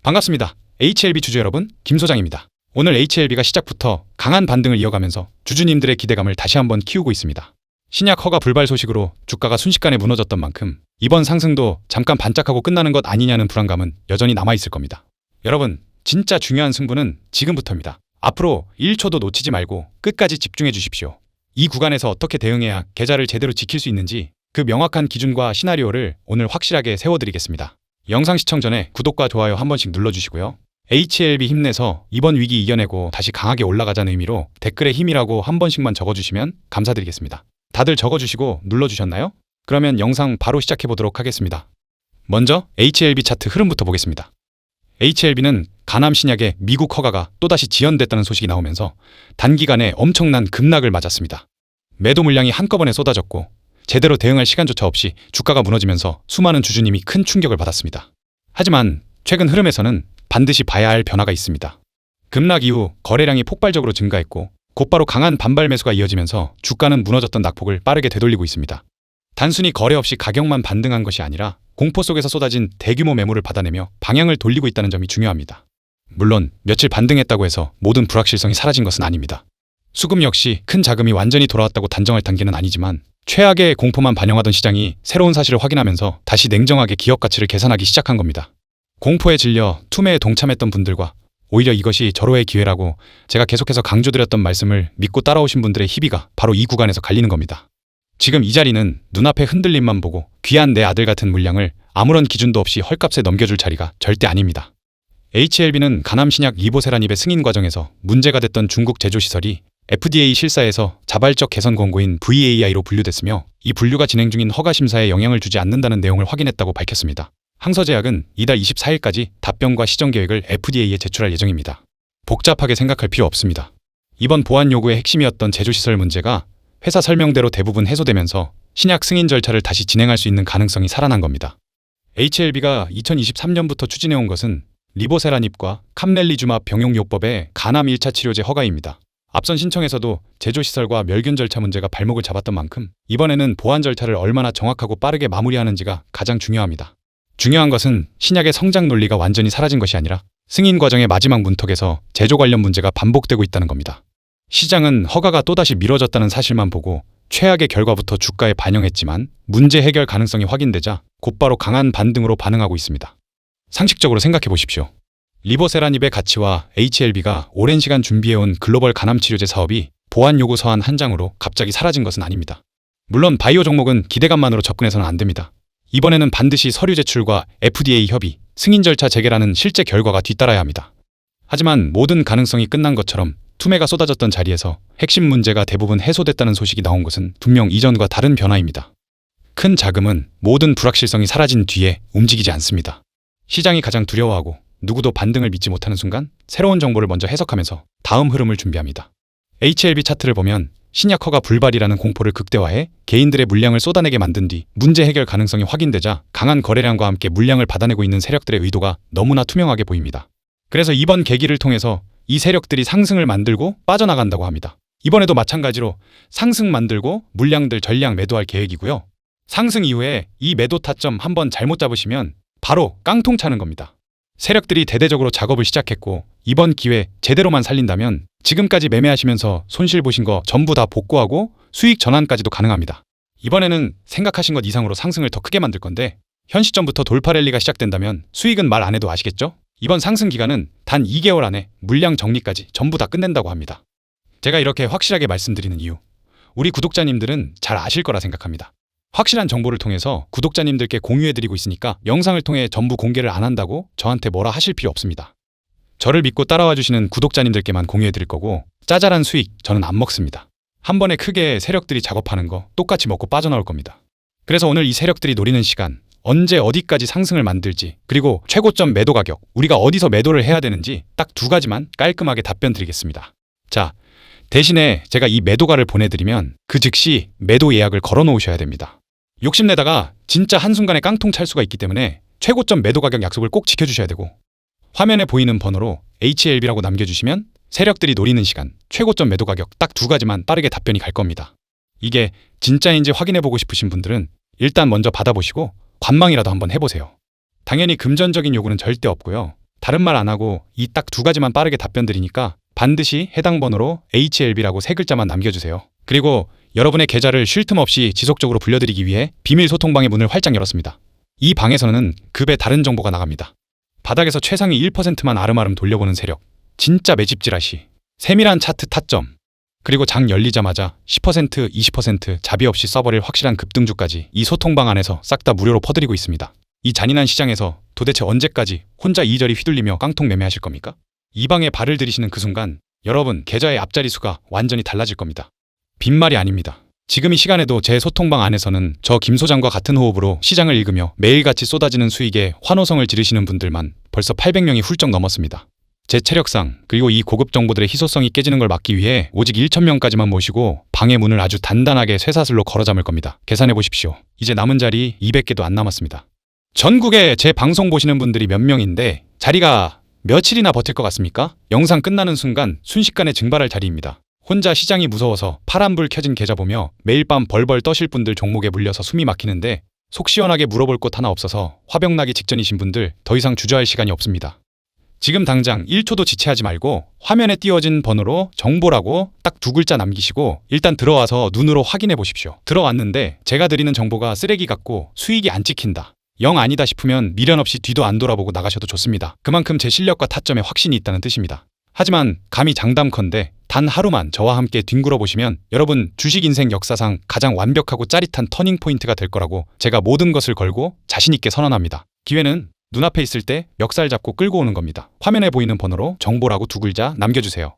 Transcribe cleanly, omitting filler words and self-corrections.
반갑습니다. HLB 주주 여러분, 김 소장입니다. 오늘 HLB가 시작부터 강한 반등을 이어가면서 주주님들의 기대감을 다시 한번 키우고 있습니다. 신약 허가 불발 소식으로 주가가 순식간에 무너졌던 만큼 이번 상승도 잠깐 반짝하고 끝나는 것 아니냐는 불안감은 여전히 남아있을 겁니다. 여러분, 진짜 중요한 승부는 지금부터입니다. 앞으로 1초도 놓치지 말고 끝까지 집중해 주십시오. 이 구간에서 어떻게 대응해야 계좌를 제대로 지킬 수 있는지 그 명확한 기준과 시나리오를 오늘 확실하게 세워드리겠습니다. 영상 시청 전에 구독과 좋아요 한 번씩 눌러주시고요. HLB 힘내서 이번 위기 이겨내고 다시 강하게 올라가자는 의미로 댓글에 힘이라고 한 번씩만 적어주시면 감사드리겠습니다. 다들 적어주시고 눌러주셨나요? 그러면 영상 바로 시작해보도록 하겠습니다. 먼저 HLB 차트 흐름부터 보겠습니다. HLB는 간암 신약의 미국 허가가 또다시 지연됐다는 소식이 나오면서 단기간에 엄청난 급락을 맞았습니다. 매도 물량이 한꺼번에 쏟아졌고 제대로 대응할 시간조차 없이 주가가 무너지면서 수많은 주주님이 큰 충격을 받았습니다. 하지만 최근 흐름에서는 반드시 봐야 할 변화가 있습니다. 급락 이후 거래량이 폭발적으로 증가했고 곧바로 강한 반발 매수가 이어지면서 주가는 무너졌던 낙폭을 빠르게 되돌리고 있습니다. 단순히 거래 없이 가격만 반등한 것이 아니라 공포 속에서 쏟아진 대규모 매물을 받아내며 방향을 돌리고 있다는 점이 중요합니다. 물론 며칠 반등했다고 해서 모든 불확실성이 사라진 것은 아닙니다. 수급 역시 큰 자금이 완전히 돌아왔다고 단정할 단계는 아니지만 최악의 공포만 반영하던 시장이 새로운 사실을 확인하면서 다시 냉정하게 기업 가치를 계산하기 시작한 겁니다. 공포에 질려 투매에 동참했던 분들과 오히려 이것이 절호의 기회라고 제가 계속해서 강조드렸던 말씀을 믿고 따라오신 분들의 희비가 바로 이 구간에서 갈리는 겁니다. 지금 이 자리는 눈앞의 흔들림만 보고 귀한 내 아들 같은 물량을 아무런 기준도 없이 헐값에 넘겨줄 자리가 절대 아닙니다. HLB는 간암 신약 리보세라닙의 승인 과정에서 문제가 됐던 중국 제조시설이 FDA 실사에서 자발적 개선 권고인 VAI로 분류됐으며 이 분류가 진행 중인 허가 심사에 영향을 주지 않는다는 내용을 확인했다고 밝혔습니다. 항서제약은 이달 24일까지 답변과 시정 계획을 FDA에 제출할 예정입니다. 복잡하게 생각할 필요 없습니다. 이번 보안 요구의 핵심이었던 제조시설 문제가 회사 설명대로 대부분 해소되면서 신약 승인 절차를 다시 진행할 수 있는 가능성이 살아난 겁니다. HLB가 2023년부터 추진해온 것은 리보세라닙과 캄렐리주맙 병용요법의 간암 1차 치료제 허가입니다. 앞선 신청에서도 제조시설과 멸균 절차 문제가 발목을 잡았던 만큼 이번에는 보안 절차를 얼마나 정확하고 빠르게 마무리하는지가 가장 중요합니다. 중요한 것은 신약의 성장 논리가 완전히 사라진 것이 아니라 승인 과정의 마지막 문턱에서 제조 관련 문제가 반복되고 있다는 겁니다. 시장은 허가가 또다시 미뤄졌다는 사실만 보고 최악의 결과부터 주가에 반영했지만 문제 해결 가능성이 확인되자 곧바로 강한 반등으로 반응하고 있습니다. 상식적으로 생각해 보십시오. 리보세라닙의 가치와 HLB가 오랜 시간 준비해온 글로벌 간암 치료제 사업이 보안 요구 서한 한 장으로 갑자기 사라진 것은 아닙니다. 물론 바이오 종목은 기대감만으로 접근해서는 안 됩니다. 이번에는 반드시 서류 제출과 FDA 협의, 승인 절차 재개라는 실제 결과가 뒤따라야 합니다. 하지만 모든 가능성이 끝난 것처럼 투매가 쏟아졌던 자리에서 핵심 문제가 대부분 해소됐다는 소식이 나온 것은 분명 이전과 다른 변화입니다. 큰 자금은 모든 불확실성이 사라진 뒤에 움직이지 않습니다. 시장이 가장 두려워하고 누구도 반등을 믿지 못하는 순간 새로운 정보를 먼저 해석하면서 다음 흐름을 준비합니다. HLB 차트를 보면 신약 허가 불발이라는 공포를 극대화해 개인들의 물량을 쏟아내게 만든 뒤 문제 해결 가능성이 확인되자 강한 거래량과 함께 물량을 받아내고 있는 세력들의 의도가 너무나 투명하게 보입니다. 그래서 이번 계기를 통해서 이 세력들이 상승을 만들고 빠져나간다고 합니다. 이번에도 마찬가지로 상승 만들고 물량들 전량 매도할 계획이고요. 상승 이후에 이 매도 타점 한번 잘못 잡으시면 바로 깡통 차는 겁니다. 세력들이 대대적으로 작업을 시작했고 이번 기회 제대로만 살린다면 지금까지 매매하시면서 손실 보신 거 전부 다 복구하고 수익 전환까지도 가능합니다. 이번에는 생각하신 것 이상으로 상승을 더 크게 만들 건데 현 시점부터 돌파 랠리가 시작된다면 수익은 말 안 해도 아시겠죠? 이번 상승 기간은 단 2개월 안에 물량 정리까지 전부 다 끝낸다고 합니다. 제가 이렇게 확실하게 말씀드리는 이유, 우리 구독자님들은 잘 아실 거라 생각합니다. 확실한 정보를 통해서 구독자님들께 공유해드리고 있으니까 영상을 통해 전부 공개를 안 한다고 저한테 뭐라 하실 필요 없습니다. 저를 믿고 따라와 주시는 구독자님들께만 공유해드릴 거고 짜잘한 수익 저는 안 먹습니다. 한 번에 크게 세력들이 작업하는 거 똑같이 먹고 빠져나올 겁니다. 그래서 오늘 이 세력들이 노리는 시간, 언제 어디까지 상승을 만들지, 그리고 최고점 매도 가격, 우리가 어디서 매도를 해야 되는지 딱 두 가지만 깔끔하게 답변 드리겠습니다. 자, 대신에 제가 이 매도가를 보내드리면 그 즉시 매도 예약을 걸어 놓으셔야 됩니다. 욕심내다가 진짜 한순간에 깡통 찰 수가 있기 때문에 최고점 매도 가격 약속을 꼭 지켜주셔야 되고 화면에 보이는 번호로 HLB라고 남겨주시면 세력들이 노리는 시간, 최고점 매도 가격 딱 두 가지만 빠르게 답변이 갈 겁니다. 이게 진짜인지 확인해보고 싶으신 분들은 일단 먼저 받아보시고 관망이라도 한번 해보세요. 당연히 금전적인 요구는 절대 없고요. 다른 말 안 하고 이 딱 두 가지만 빠르게 답변 드리니까 반드시 해당 번호로 HLB라고 세 글자만 남겨주세요. 그리고 여러분의 계좌를 쉴 틈 없이 지속적으로 불려드리기 위해 비밀 소통방의 문을 활짝 열었습니다. 이 방에서는 급의 다른 정보가 나갑니다. 바닥에서 최상위 1%만 아름아름 돌려보는 세력, 진짜 매집질하시, 세밀한 차트 타점, 그리고 장 열리자마자 10%, 20% 자비 없이 써버릴 확실한 급등주까지 이 소통방 안에서 싹 다 무료로 퍼드리고 있습니다. 이 잔인한 시장에서 도대체 언제까지 혼자 이리저리 휘둘리며 깡통 매매하실 겁니까? 이 방에 발을 들이시는 그 순간 여러분 계좌의 앞자리 수가 완전히 달라질 겁니다. 빈말이 아닙니다. 지금 이 시간에도 제 소통방 안에서는 저 김 소장과 같은 호흡으로 시장을 읽으며 매일같이 쏟아지는 수익에 환호성을 지르시는 분들만 벌써 800명이 훌쩍 넘었습니다. 제 체력상 그리고 이 고급 정보들의 희소성이 깨지는 걸 막기 위해 오직 1,000명까지만 모시고 방의 문을 아주 단단하게 쇠사슬로 걸어 잠을 겁니다. 계산해 보십시오. 이제 남은 자리 200개도 안 남았습니다. 전국에 제 방송 보시는 분들이 몇 명인데 자리가 며칠이나 버틸 것 같습니까? 영상 끝나는 순간 순식간에 증발할 자리입니다. 혼자 시장이 무서워서 파란불 켜진 계좌 보며 매일 밤 벌벌 떠실 분들 종목에 물려서 숨이 막히는데 속 시원하게 물어볼 곳 하나 없어서 화병 나기 직전이신 분들 더 이상 주저할 시간이 없습니다. 지금 당장 1초도 지체하지 말고 화면에 띄워진 번호로 정보라고 딱 두 글자 남기시고 일단 들어와서 눈으로 확인해 보십시오. 들어왔는데 제가 드리는 정보가 쓰레기 같고 수익이 안 찍힌다, 영 아니다 싶으면 미련 없이 뒤도 안 돌아보고 나가셔도 좋습니다. 그만큼 제 실력과 타점에 확신이 있다는 뜻입니다. 하지만 감히 장담컨대 단 하루만 저와 함께 뒹굴어 보시면 여러분 주식 인생 역사상 가장 완벽하고 짜릿한 터닝 포인트가 될 거라고 제가 모든 것을 걸고 자신 있게 선언합니다. 기회는 눈앞에 있을 때 멱살 잡고 끌고 오는 겁니다. 화면에 보이는 번호로 정보라고 두 글자 남겨주세요.